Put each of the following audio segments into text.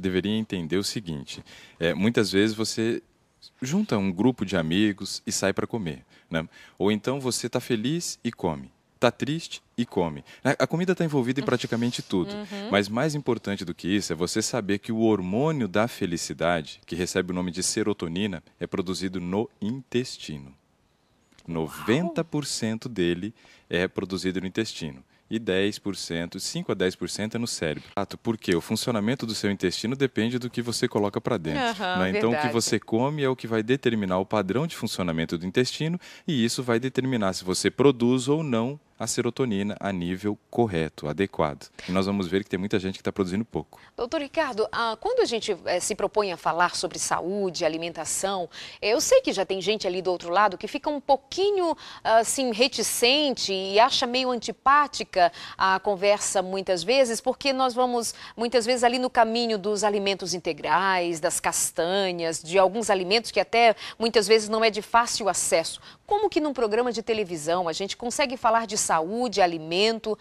Deveria entender o seguinte: muitas vezes você junta um grupo de amigos e sai para comer, né? Ou então você está feliz e come, está triste e come. A comida está envolvida em praticamente tudo, Uhum. mas mais importante do que isso é você saber que o hormônio da felicidade, que recebe o nome de serotonina, é produzido no intestino. Uau! 90% dele é produzido no intestino. E 10%, 5 a 10% é no cérebro. Porque o funcionamento do seu intestino depende do que você coloca para dentro, Aham, né? Então, o que verdade. você come é o que vai determinar o padrão de funcionamento do intestino e isso vai determinar se você produz ou não a serotonina a nível correto, adequado. E nós vamos ver que tem muita gente que está produzindo pouco. Doutor Ricardo, quando a gente se propõe a falar sobre saúde, alimentação, eu sei que já tem gente ali do outro lado que fica um pouquinho assim reticente e acha meio antipática a conversa muitas vezes, porque nós vamos muitas vezes ali no caminho dos alimentos integrais, das castanhas, de alguns alimentos que até muitas vezes não é de fácil acesso. Como que num programa de televisão a gente consegue falar de saúde, alimento,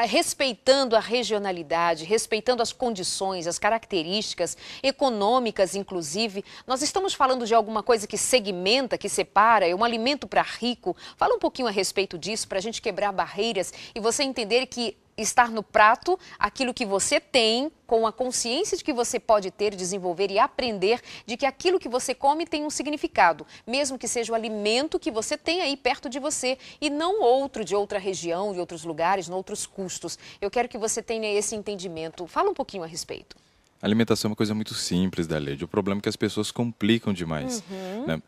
respeitando a regionalidade, respeitando as condições, as características econômicas, inclusive? Nós estamos falando de alguma coisa que segmenta, que separa, é um alimento para rico. Fala um pouquinho a respeito disso, para a gente quebrar barreiras e você entender que estar no prato, aquilo que você tem, com a consciência de que você pode ter, desenvolver e aprender de que aquilo que você come tem um significado, mesmo que seja o alimento que você tem aí perto de você e não outro de outra região, de outros lugares, em outros custos. Eu quero que você tenha esse entendimento. Fala um pouquinho a respeito. A alimentação é uma coisa muito simples da lei. O problema é que as pessoas complicam demais, Uhum. né?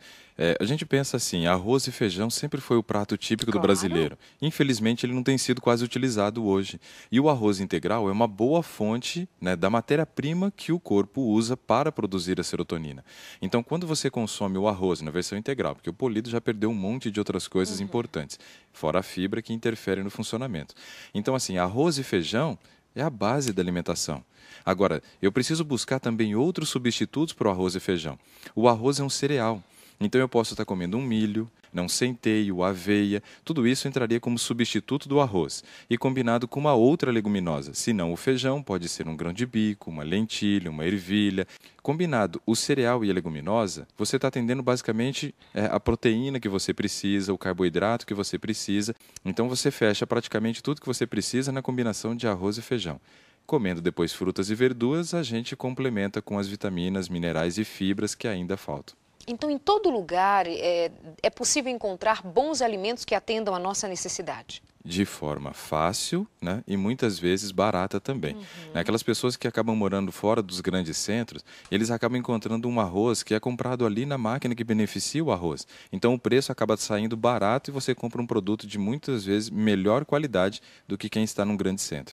A gente pensa assim, arroz e feijão sempre foi o prato típico do Claro. brasileiro. Infelizmente, ele não tem sido quase utilizado hoje. E o arroz integral é uma boa fonte, né, da matéria-prima que o corpo usa para produzir a serotonina. Então, quando você consome o arroz na versão integral, porque o polido já perdeu um monte de outras coisas importantes, fora a fibra que interfere no funcionamento. Então, assim, arroz e feijão é a base da alimentação. Agora, eu preciso buscar também outros substitutos para o arroz e feijão. O arroz é um cereal, então eu posso estar comendo um milho, um centeio, aveia, tudo isso entraria como substituto do arroz e combinado com uma outra leguminosa. Se não, o feijão pode ser um grão de bico, uma lentilha, uma ervilha. Combinado o cereal e a leguminosa, você está atendendo basicamente a proteína que você precisa, o carboidrato que você precisa. Então você fecha praticamente tudo que você precisa na combinação de arroz e feijão. Comendo depois frutas e verduras, a gente complementa com as vitaminas, minerais e fibras que ainda faltam. Então, em todo lugar é possível encontrar bons alimentos que atendam à nossa necessidade. De forma fácil, né, e muitas vezes barata também. Né, aquelas pessoas que acabam morando fora dos grandes centros, eles acabam encontrando um arroz que é comprado ali na máquina que beneficia o arroz. Então o preço acaba saindo barato e você compra um produto de muitas vezes melhor qualidade do que quem está num grande centro.